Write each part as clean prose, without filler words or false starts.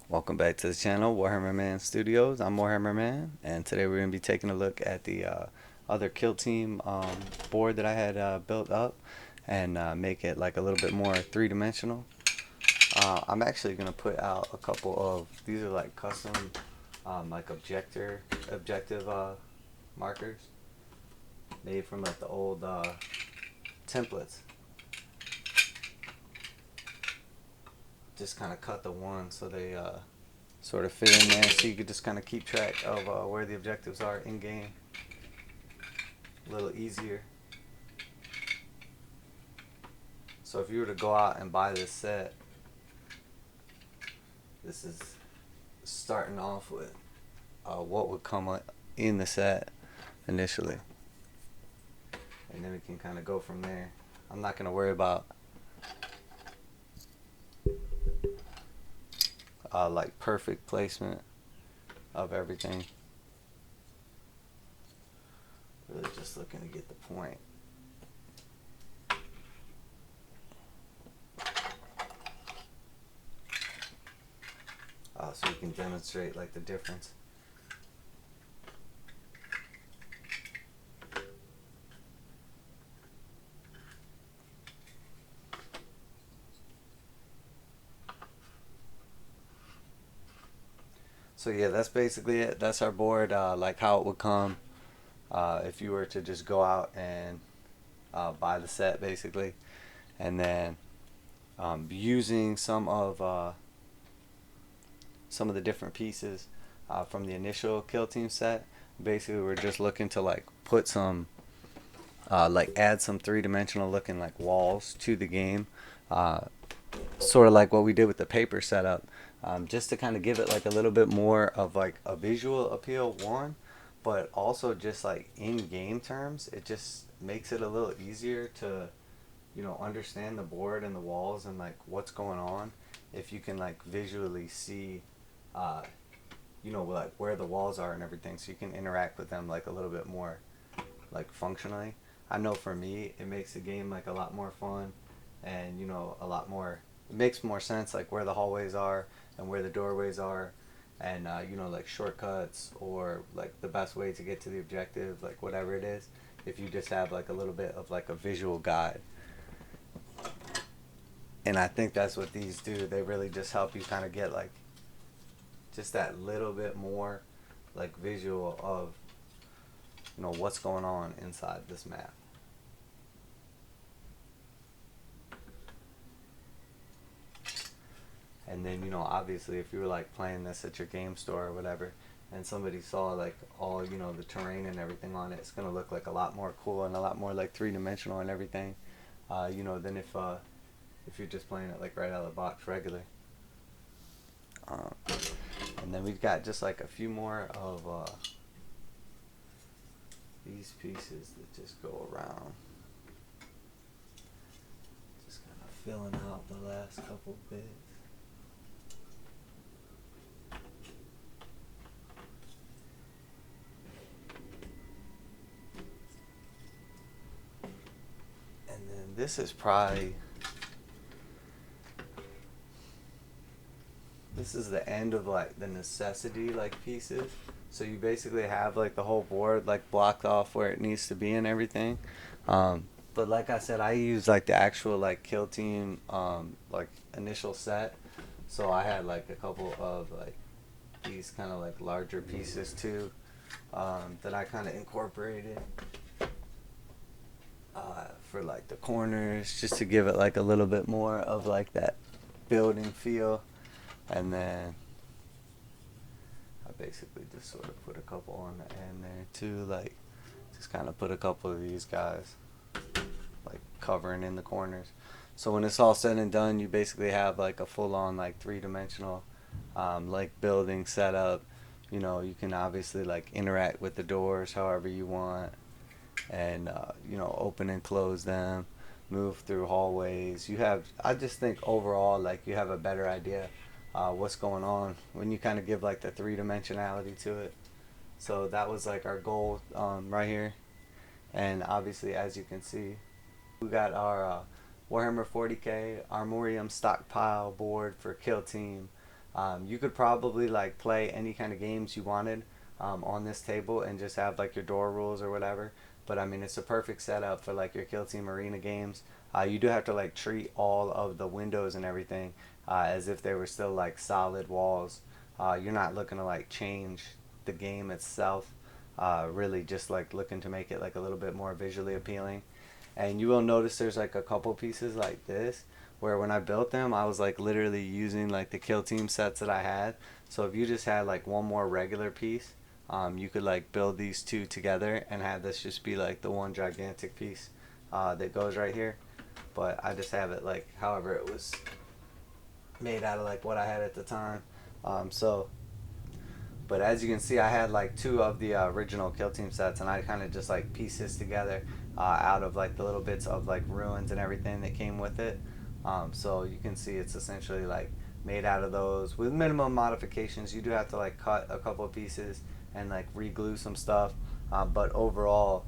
Welcome back to the channel, Warhammer Man Studios. I'm Warhammer Man, and today we're going to be taking a look at the other kill team board that I had built up and make it like a little bit more three-dimensional. I'm actually going to put out a couple of, these are like custom like objective markers made from like the old templates. Just kind of cut the one so they sort of fit in there, so you could just kind of keep track of where the objectives are in game. A little easier. So if you were to go out and buy this set, this is starting off with what would come in the set initially, and then we can kind of go from there. I'm not going to worry about like perfect placement of everything. Really just looking to get the point. So you can demonstrate like the difference. So yeah, that's basically it. That's our board, like how it would come if you were to just go out and buy the set basically, and then using some of the different pieces from the initial kill team set. Basically, we're just looking to like put some like add some three-dimensional looking like walls to the game, uh, sort of like what we did with the paper setup, just to kind of give it like a little bit more of like a visual appeal, one, but also just like in game terms, it just makes it a little easier to understand the board and the walls and like what's going on if you can like visually see uh, like where the walls are and everything, so you can interact with them like a little bit more like functionally. I know for me it makes the game like a lot more fun, and a lot more, it makes more sense like where the hallways are and where the doorways are, and like shortcuts or like the best way to get to the objective, like whatever it is, if you just have like a little bit of like a visual guide. And I think that's what these do. They really just help you kind of get like just that little bit more like visual of what's going on inside this map. And then obviously if you were like playing this at your game store or whatever, and somebody saw like all the terrain and everything on it, it's gonna look like a lot more cool and a lot more like three-dimensional and everything, than if you're just playing it like right out of the box regular. um, and then we've got just like a few more of these pieces that just go around, just kind of filling out the last couple bits. And then this is the end of like the necessity like pieces. So you basically have like the whole board like blocked off where it needs to be and everything. But like I said, I use like the actual like kill team like initial set. So I had like a couple of like these kind of like larger pieces too, that I kind of incorporated for like the corners, just to give it like a little bit more of like that building feel. And then I basically just sort of put a couple on the end there too, like just kind of put a couple of these guys like covering in the corners. So when it's all said and done, you basically have like a full-on like three-dimensional like building setup. You can obviously like interact with the doors however you want, and open and close them, move through hallways. I just think overall like you have a better idea what's going on when you kind of give like the three-dimensionality to it. So that was like our goal right here. And obviously, as you can see, we got our Warhammer 40k Armorium stockpile board for kill team. You could probably like play any kind of games you wanted on this table and just have like your door rules or whatever. But I mean, it's a perfect setup for like your Kill Team Arena games. You do have to like treat all of the windows and everything as if they were still like solid walls. You're not looking to like change the game itself. Really just like looking to make it like a little bit more visually appealing. And you will notice there's like a couple pieces like this where when I built them I was like literally using like the Kill Team sets that I had. So if you just had like one more regular piece, you could like build these two together and have this just be like the one gigantic piece that goes right here. But I just have it like however it was made out of like what I had at the time. So but as you can see, I had like two of the original Kill Team sets, and I kind of just like pieced this together out of like the little bits of like ruins and everything that came with it. So you can see it's essentially like made out of those with minimum modifications. You do have to like cut a couple of pieces and like re-glue some stuff, but overall,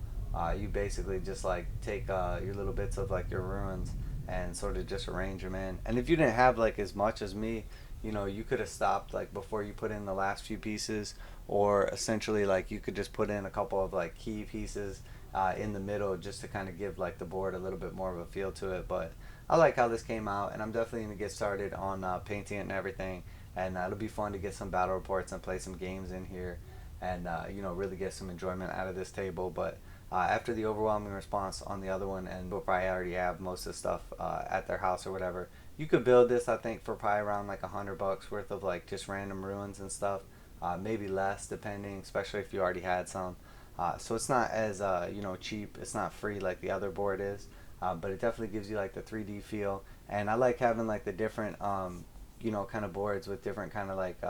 you basically just like take your little bits of like your ruins and sort of just arrange them in. And if you didn't have like as much as me, you know, you could have stopped like before you put in the last few pieces, or essentially like you could just put in a couple of like key pieces in the middle just to kind of give like the board a little bit more of a feel to it. But I like how this came out, and I'm definitely going to get started on painting it and everything, and it'll be fun to get some battle reports and play some games in here, and you know, really get some enjoyment out of this table. But after the overwhelming response on the other one, and we'll probably already have most of the stuff at their house or whatever, you could build this I think for probably around like $100 worth of like just random ruins and stuff, maybe less depending, especially if you already had some. So it's not as you know, cheap. It's not free like the other board is, but it definitely gives you like the 3D feel. And I like having like the different you know, kind of boards with different kind of like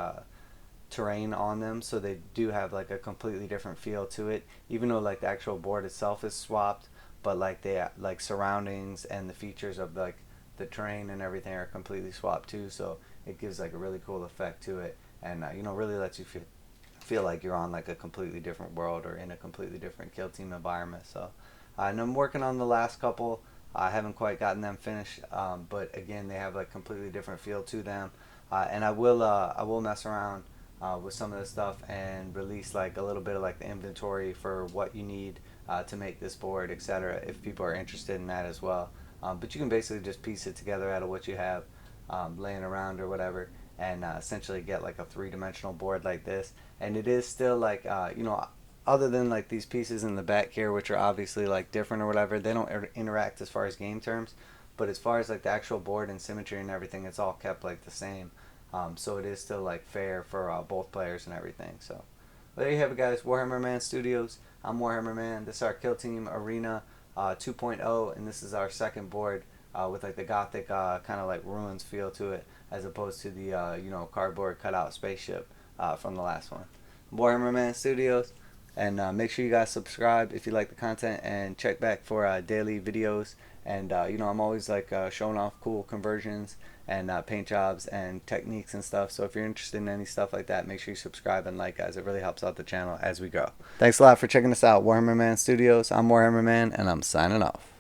terrain on them, so they do have like a completely different feel to it, even though like the actual board itself is swapped, but like the like surroundings and the features of like the terrain and everything are completely swapped too. So it gives like a really cool effect to it, and you know, really lets you feel like you're on like a completely different world or in a completely different Kill Team environment. So and I'm working on the last couple. I haven't quite gotten them finished, but again, they have like completely different feel to them, and I will mess around with some of this stuff and release like a little bit of like the inventory for what you need to make this board, etc. If people are interested in that as well. But you can basically just piece it together out of what you have laying around or whatever, and essentially get like a three-dimensional board like this. And it is still like you know, other than like these pieces in the back here, which are obviously like different or whatever, they don't interact as far as game terms. But as far as like the actual board and symmetry and everything, it's all kept like the same. So it is still like fair for both players and everything. So well, there you have it, guys. Warhammer Man Studios. I'm Warhammer Man. This is our Kill Team Arena 2.0, and this is our second board with like the gothic kind of like ruins feel to it, as opposed to the you know, cardboard cutout spaceship from the last one. Warhammer Man Studios, and make sure you guys subscribe if you like the content, and check back for daily videos. And you know, I'm always like showing off cool conversions and paint jobs and techniques and stuff. So if you're interested in any stuff like that, make sure you subscribe and like, guys. It really helps out the channel as we grow. Thanks a lot for checking us out, Warhammer Man Studios. I'm Warhammer Man, and I'm signing off.